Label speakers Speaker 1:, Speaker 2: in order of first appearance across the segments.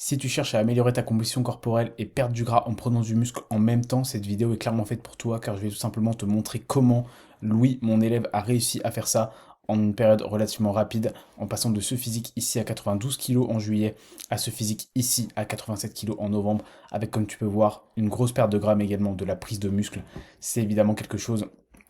Speaker 1: Si tu cherches à améliorer ta composition corporelle et perdre du gras en prenant du muscle en même temps, cette vidéo est clairement faite pour toi car je vais tout simplement te montrer comment Louis, mon élève, a réussi à faire ça en une période relativement rapide, en passant de ce physique ici à 92 kg en juillet à ce physique ici à 87 kg en novembre, avec comme tu peux voir une grosse perte de gras mais également de la prise de muscle. C'est évidemment quelque chose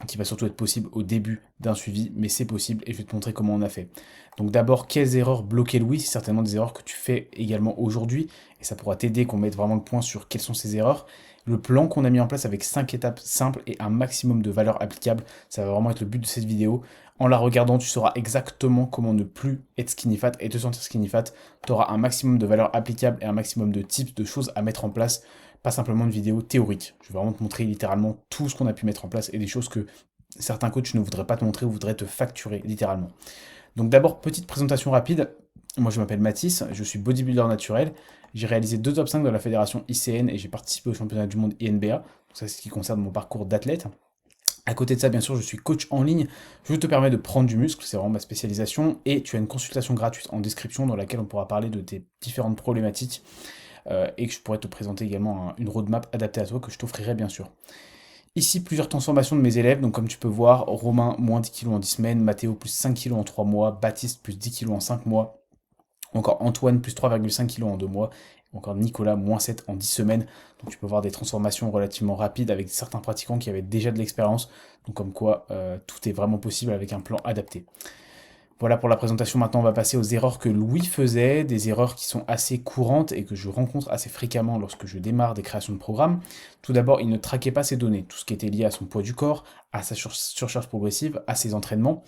Speaker 1: qui va surtout être possible au début d'un suivi, mais c'est possible et je vais te montrer comment on a fait. Donc d'abord, quelles erreurs bloquer Louis? C'est certainement des erreurs que tu fais également aujourd'hui, et ça pourra t'aider qu'on mette vraiment le point sur quelles sont ces erreurs. Le plan qu'on a mis en place avec 5 étapes simples et un maximum de valeurs applicables, ça va vraiment être le but de cette vidéo. En la regardant, tu sauras exactement comment ne plus être skinny fat et te sentir skinny fat. Tu auras un maximum de valeurs applicables et un maximum de tips, de choses à mettre en place, pas simplement une vidéo théorique. Je vais vraiment te montrer littéralement tout ce qu'on a pu mettre en place et des choses que certains coachs ne voudraient pas te montrer ou voudraient te facturer littéralement. Donc d'abord, petite présentation rapide. Moi je m'appelle Mathis, je suis bodybuilder naturel. J'ai réalisé 2 top 5 dans la fédération ICN et j'ai participé au championnat du monde INBA. Donc ça c'est ce qui concerne mon parcours d'athlète. À côté de ça, bien sûr, je suis coach en ligne. Je te permets de prendre du muscle, c'est vraiment ma spécialisation. Et tu as une consultation gratuite en description dans laquelle on pourra parler de tes différentes problématiques et que je pourrais te présenter également une roadmap adaptée à toi que je t'offrirai bien sûr. Ici, plusieurs transformations de mes élèves. Donc, comme tu peux voir, Romain, moins 10 kg en 10 semaines, Mathéo, plus 5 kg en 3 mois, Baptiste, plus 10 kg en 5 mois, ou encore Antoine, plus 3,5 kg en 2 mois, ou encore Nicolas, moins 7 en 10 semaines. Donc, tu peux voir des transformations relativement rapides avec certains pratiquants qui avaient déjà de l'expérience. Donc, comme quoi, tout est vraiment possible avec un plan adapté. Voilà pour la présentation. Maintenant, on va passer aux erreurs que Louis faisait, des erreurs qui sont assez courantes et que je rencontre assez fréquemment lorsque je démarre des créations de programmes. Tout d'abord, il ne traquait pas ses données, tout ce qui était lié à son poids du corps, à sa surcharge progressive, à ses entraînements.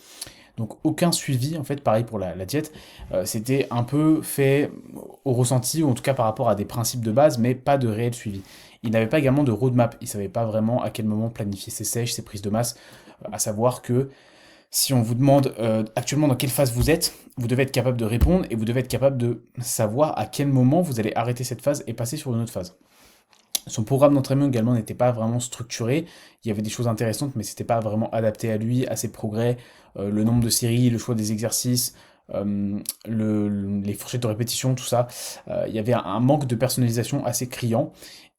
Speaker 1: Donc aucun suivi, en fait, pareil pour la diète. C'était un peu fait au ressenti, ou en tout cas par rapport à des principes de base, mais pas de réel suivi. Il n'avait pas également de roadmap, il ne savait pas vraiment à quel moment planifier ses sèches, ses prises de masse, à savoir que si on vous demande actuellement dans quelle phase vous êtes, vous devez être capable de répondre et vous devez être capable de savoir à quel moment vous allez arrêter cette phase et passer sur une autre phase. Son programme d'entraînement également n'était pas vraiment structuré. Il y avait des choses intéressantes, mais c'était pas vraiment adapté à lui, à ses progrès, le nombre de séries, le choix des exercices, les fourchettes de répétition, tout ça. Il y avait un manque de personnalisation assez criant.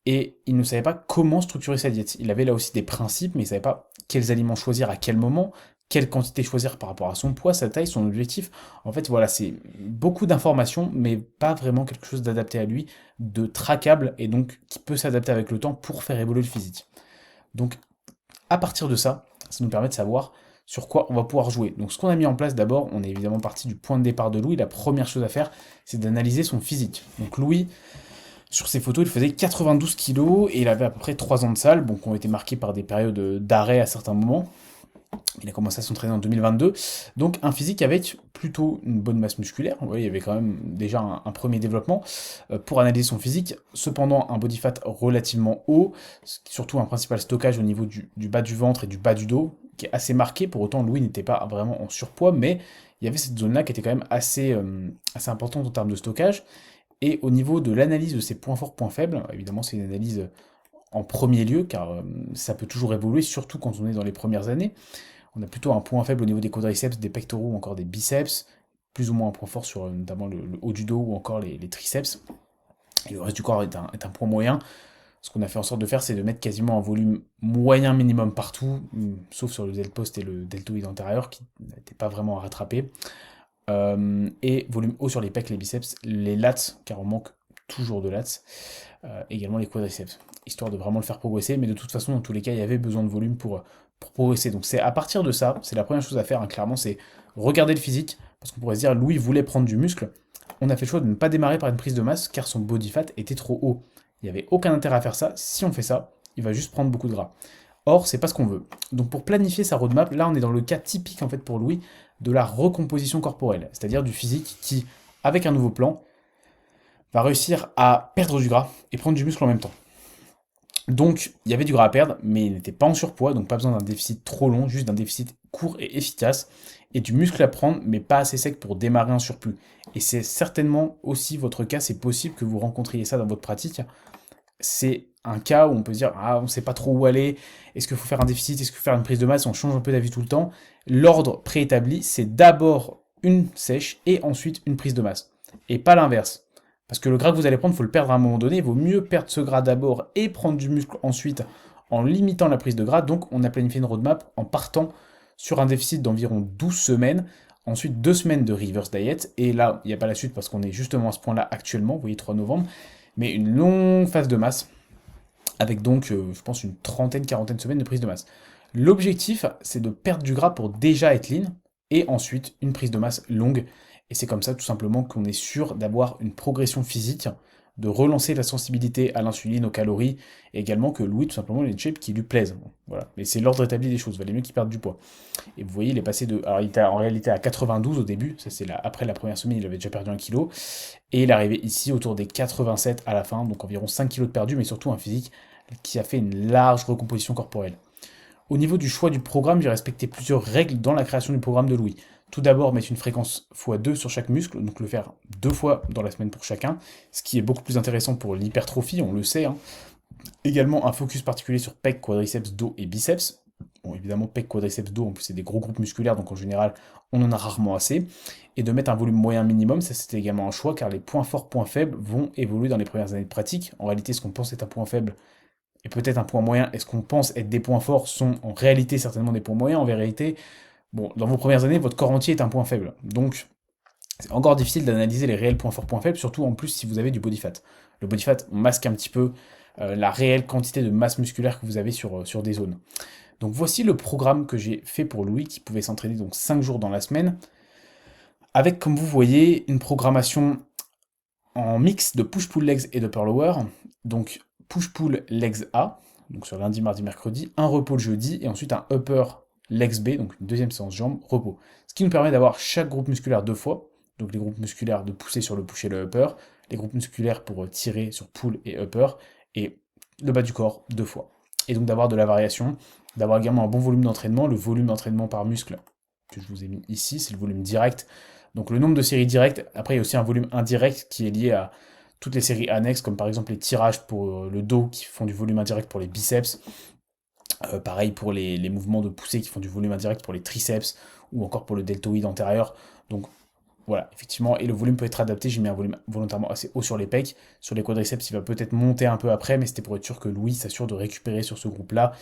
Speaker 1: Et il ne savait pas comment structurer sa diète. Il avait là aussi des principes, mais il ne savait pas quels aliments choisir à quel moment, quelle quantité choisir par rapport à son poids, sa taille, son objectif. En fait, voilà, c'est beaucoup d'informations, mais pas vraiment quelque chose d'adapté à lui, de traquable, et donc qui peut s'adapter avec le temps pour faire évoluer le physique. Donc, à partir de ça, ça nous permet de savoir sur quoi on va pouvoir jouer. Donc, ce qu'on a mis en place d'abord, on est évidemment parti du point de départ de Louis. La première chose à faire, c'est d'analyser son physique. Donc, Louis, sur ses photos, il faisait 92 kilos et il avait à peu près 3 ans de salle, bon, qui ont été marqués par des périodes d'arrêt à certains moments. Il a commencé à s'entraîner en 2022, donc un physique avec plutôt une bonne masse musculaire. Ouais, il y avait quand même déjà un premier développement pour analyser son physique. Cependant, un body fat relativement haut, surtout un principal stockage au niveau du bas du ventre et du bas du dos, qui est assez marqué. Pour autant, Louis n'était pas vraiment en surpoids, mais il y avait cette zone-là qui était quand même assez importante en termes de stockage. Et au niveau de l'analyse de ses points forts, points faibles, évidemment c'est une analyse en premier lieu, car ça peut toujours évoluer, surtout quand on est dans les premières années. On a plutôt un point faible au niveau des quadriceps, des pectoraux ou encore des biceps, plus ou moins un point fort sur notamment le haut du dos ou encore les triceps. Et le reste du corps est un point moyen. Ce qu'on a fait en sorte de faire, c'est de mettre quasiment un volume moyen minimum partout, sauf sur le deltoïde et le deltoïde antérieur, qui n'était pas vraiment à rattraper. Et volume haut sur les pecs, les biceps, les lats, car on manque toujours de lats, également les quadriceps, histoire de vraiment le faire progresser, mais de toute façon, dans tous les cas, il y avait besoin de volume pour progresser. Donc c'est à partir de ça, c'est la première chose à faire, hein, clairement, c'est regarder le physique, parce qu'on pourrait se dire, Louis voulait prendre du muscle, on a fait le choix de ne pas démarrer par une prise de masse, car son body fat était trop haut. Il n'y avait aucun intérêt à faire ça, si on fait ça, il va juste prendre beaucoup de gras. Or, c'est pas ce qu'on veut. Donc pour planifier sa roadmap, là on est dans le cas typique en fait pour Louis de la recomposition corporelle, c'est-à-dire du physique qui, avec un nouveau plan, va réussir à perdre du gras et prendre du muscle en même temps. Donc il y avait du gras à perdre, mais il n'était pas en surpoids, donc pas besoin d'un déficit trop long, juste d'un déficit court et efficace, et du muscle à prendre, mais pas assez sec pour démarrer un surplus. Et c'est certainement aussi votre cas, c'est possible que vous rencontriez ça dans votre pratique. C'est un cas où on peut se dire ah on ne sait pas trop où aller, est-ce qu'il faut faire un déficit, est-ce qu'il faut faire une prise de masse, on change un peu d'avis tout le temps. L'ordre préétabli, c'est d'abord une sèche et ensuite une prise de masse. Et pas l'inverse. Parce que le gras que vous allez prendre, il faut le perdre à un moment donné. Il vaut mieux perdre ce gras d'abord et prendre du muscle ensuite en limitant la prise de gras. Donc, on a planifié une roadmap en partant sur un déficit d'environ 12 semaines. Ensuite, 2 semaines de reverse diet. Et là, il n'y a pas la suite parce qu'on est justement à ce point-là actuellement. Vous voyez, 3 novembre. Mais une longue phase de masse avec donc, je pense, une trentaine, quarantaine de semaines de prise de masse. L'objectif, c'est de perdre du gras pour déjà être lean, et ensuite une prise de masse longue. Et c'est comme ça, tout simplement, qu'on est sûr d'avoir une progression physique, de relancer la sensibilité à l'insuline, aux calories, et également que Louis, tout simplement, ait une shape qui lui plaise. Bon, voilà. Mais c'est l'ordre établi des choses, il valait mieux qu'il perde du poids. Et vous voyez, il est passé de. Alors, il était en réalité à 92 au début, ça c'est après la première semaine, il avait déjà perdu 1 kg. Et il est arrivé ici autour des 87 à la fin, donc environ 5 kg de perdu, mais surtout un physique qui a fait une large recomposition corporelle. Au niveau du choix du programme, j'ai respecté plusieurs règles dans la création du programme de Louis. Tout d'abord, mettre une fréquence x2 sur chaque muscle, donc le faire 2 fois dans la semaine pour chacun, ce qui est beaucoup plus intéressant pour l'hypertrophie, on le sait, hein. Également, un focus particulier sur pec, quadriceps, dos et biceps. Bon, évidemment, pec, quadriceps, dos, en plus, c'est des gros groupes musculaires, donc en général, on en a rarement assez. Et de mettre un volume moyen minimum, ça c'était également un choix, car les points forts, points faibles vont évoluer dans les premières années de pratique. En réalité, ce qu'on pense être un point faible et peut-être un point moyen, et ce qu'on pense être des points forts sont en réalité certainement des points moyens. En vérité, bon, dans vos premières années, votre corps entier est un point faible. Donc, c'est encore difficile d'analyser les réels points forts, points faibles, surtout en plus si vous avez du body fat. Le body fat masque un petit peu la réelle quantité de masse musculaire que vous avez sur des zones. Donc voici le programme que j'ai fait pour Louis qui pouvait s'entraîner donc 5 jours dans la semaine, avec comme vous voyez une programmation en mix de push-pull legs et d'upper lower. Donc push-pull legs A, donc sur lundi, mardi, mercredi, un repos le jeudi et ensuite un upper legs B, donc une deuxième séance jambes, repos. Ce qui nous permet d'avoir chaque groupe musculaire 2 fois, donc les groupes musculaires de pousser sur le push et le upper, les groupes musculaires pour tirer sur pull et upper, et le bas du corps 2 fois. Et donc d'avoir de la variation, d'avoir également un bon volume d'entraînement. Le volume d'entraînement par muscle que je vous ai mis ici, c'est le volume direct. Donc le nombre de séries directes, après il y a aussi un volume indirect qui est lié à toutes les séries annexes, comme par exemple les tirages pour le dos qui font du volume indirect pour les biceps, pareil pour les mouvements de poussée qui font du volume indirect pour les triceps, ou encore pour le deltoïde antérieur. Donc voilà, effectivement, et le volume peut être adapté, j'ai mis un volume volontairement assez haut sur les pecs, sur les quadriceps il va peut-être monter un peu après, mais c'était pour être sûr que Louis s'assure de récupérer sur ce groupe-là,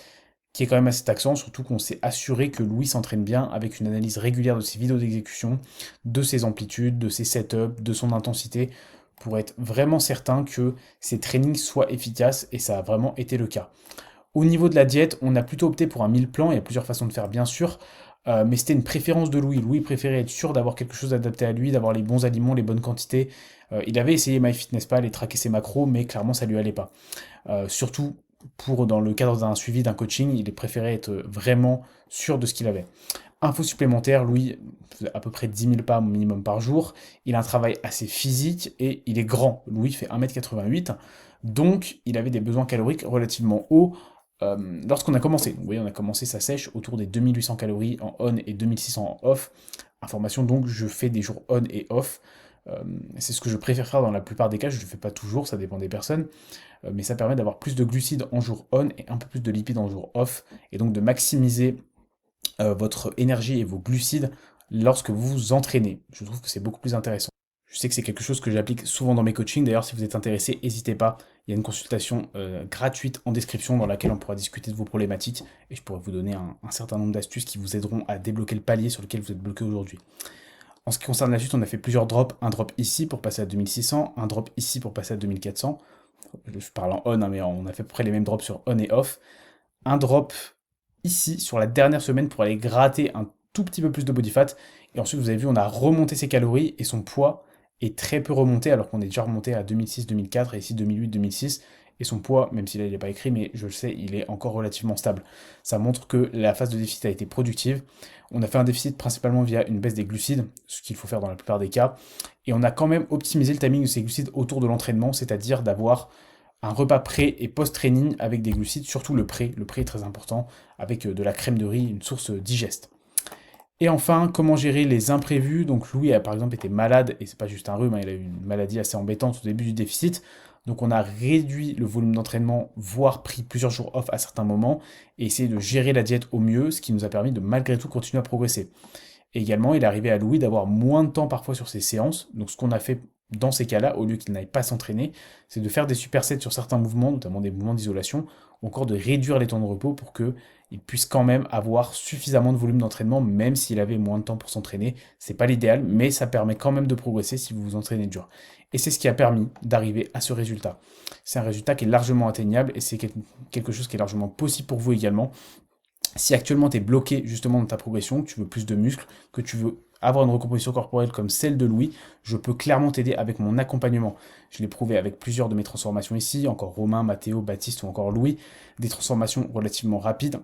Speaker 1: qui est quand même assez taxant, surtout qu'on s'est assuré que Louis s'entraîne bien avec une analyse régulière de ses vidéos d'exécution, de ses amplitudes, de ses setups, de son intensité, pour être vraiment certain que ses trainings soient efficaces, et ça a vraiment été le cas. Au niveau de la diète, on a plutôt opté pour un meal plan, il y a plusieurs façons de faire bien sûr, mais c'était une préférence de Louis. Louis préférait être sûr d'avoir quelque chose adapté à lui, d'avoir les bons aliments, les bonnes quantités. Il avait essayé MyFitnessPal et traquer ses macros, mais clairement ça lui allait pas. Surtout dans le cadre d'un suivi, d'un coaching, il préférait être vraiment sûr de ce qu'il avait. Info supplémentaire, Louis faisait à peu près 10 000 pas minimum par jour. Il a un travail assez physique et il est grand. Louis fait 1,88 m, donc il avait des besoins caloriques relativement hauts lorsqu'on a commencé. Vous voyez, on a commencé sa sèche autour des 2800 calories en on et 2600 en off. Information donc, je fais des jours on et off. C'est ce que je préfère faire dans la plupart des cas, je ne le fais pas toujours, ça dépend des personnes, mais ça permet d'avoir plus de glucides en jour on et un peu plus de lipides en jour off, et donc de maximiser votre énergie et vos glucides lorsque vous vous entraînez. Je trouve que c'est beaucoup plus intéressant. Je sais que c'est quelque chose que j'applique souvent dans mes coachings. D'ailleurs, si vous êtes intéressé, n'hésitez pas. Il y a une consultation gratuite en description dans laquelle on pourra discuter de vos problématiques et je pourrai vous donner un certain nombre d'astuces qui vous aideront à débloquer le palier sur lequel vous êtes bloqué aujourd'hui. En ce qui concerne la chute, on a fait plusieurs drops. Un drop ici pour passer à 2600, un drop ici pour passer à 2400. Je parle en on, hein, mais on a fait à peu près les mêmes drops sur on et off. Un drop ici sur la dernière semaine pour aller gratter un tout petit peu plus de body fat. Et ensuite, vous avez vu, on a remonté ses calories et son poids est très peu remonté alors qu'on est déjà remonté à 2006-2004 et ici 2008-2006. Et son poids, même s'il n'est pas écrit, mais je le sais, il est encore relativement stable. Ça montre que la phase de déficit a été productive. On a fait un déficit principalement via une baisse des glucides, ce qu'il faut faire dans la plupart des cas. Et on a quand même optimisé le timing de ces glucides autour de l'entraînement, c'est-à-dire d'avoir un repas pré et post-training avec des glucides, surtout le pré. Le pré est très important, avec de la crème de riz, une source digeste. Et enfin, comment gérer les imprévus? Donc Louis a par exemple été malade, et c'est pas juste un rhume, hein, il a eu une maladie assez embêtante au début du déficit. Donc on a réduit le volume d'entraînement, voire pris plusieurs jours off à certains moments, et essayé de gérer la diète au mieux, ce qui nous a permis de malgré tout continuer à progresser. Et également, il est arrivé à Louis d'avoir moins de temps parfois sur ses séances. Donc ce qu'on a fait dans ces cas-là, au lieu qu'il n'aille pas s'entraîner, c'est de faire des supersets sur certains mouvements, notamment des mouvements d'isolation, ou encore de réduire les temps de repos pour qu'il puisse quand même avoir suffisamment de volume d'entraînement, même s'il avait moins de temps pour s'entraîner. C'est pas l'idéal, mais ça permet quand même de progresser si vous vous entraînez dur. Et c'est ce qui a permis d'arriver à ce résultat. C'est un résultat qui est largement atteignable et c'est quelque chose qui est largement possible pour vous également. Si actuellement tu es bloqué justement dans ta progression, que tu veux plus de muscles, que tu veux avoir une recomposition corporelle comme celle de Louis, je peux clairement t'aider avec mon accompagnement. Je l'ai prouvé avec plusieurs de mes transformations ici, encore Romain, Mathéo, Baptiste ou encore Louis, des transformations relativement rapides.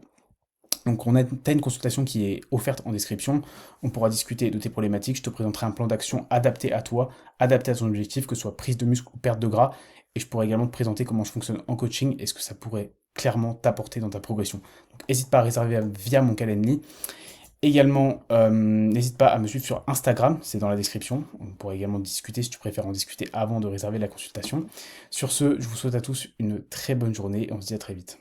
Speaker 1: Donc t'as une consultation qui est offerte en description, on pourra discuter de tes problématiques, je te présenterai un plan d'action adapté à toi, adapté à ton objectif, que ce soit prise de muscle ou perte de gras, et je pourrai également te présenter comment je fonctionne en coaching et ce que ça pourrait clairement t'apporter dans ta progression. Donc n'hésite pas à réserver via mon Calendly. Également, n'hésite pas à me suivre sur Instagram, c'est dans la description. On pourra également discuter si tu préfères en discuter avant de réserver la consultation. Sur ce, je vous souhaite à tous une très bonne journée et on se dit à très vite.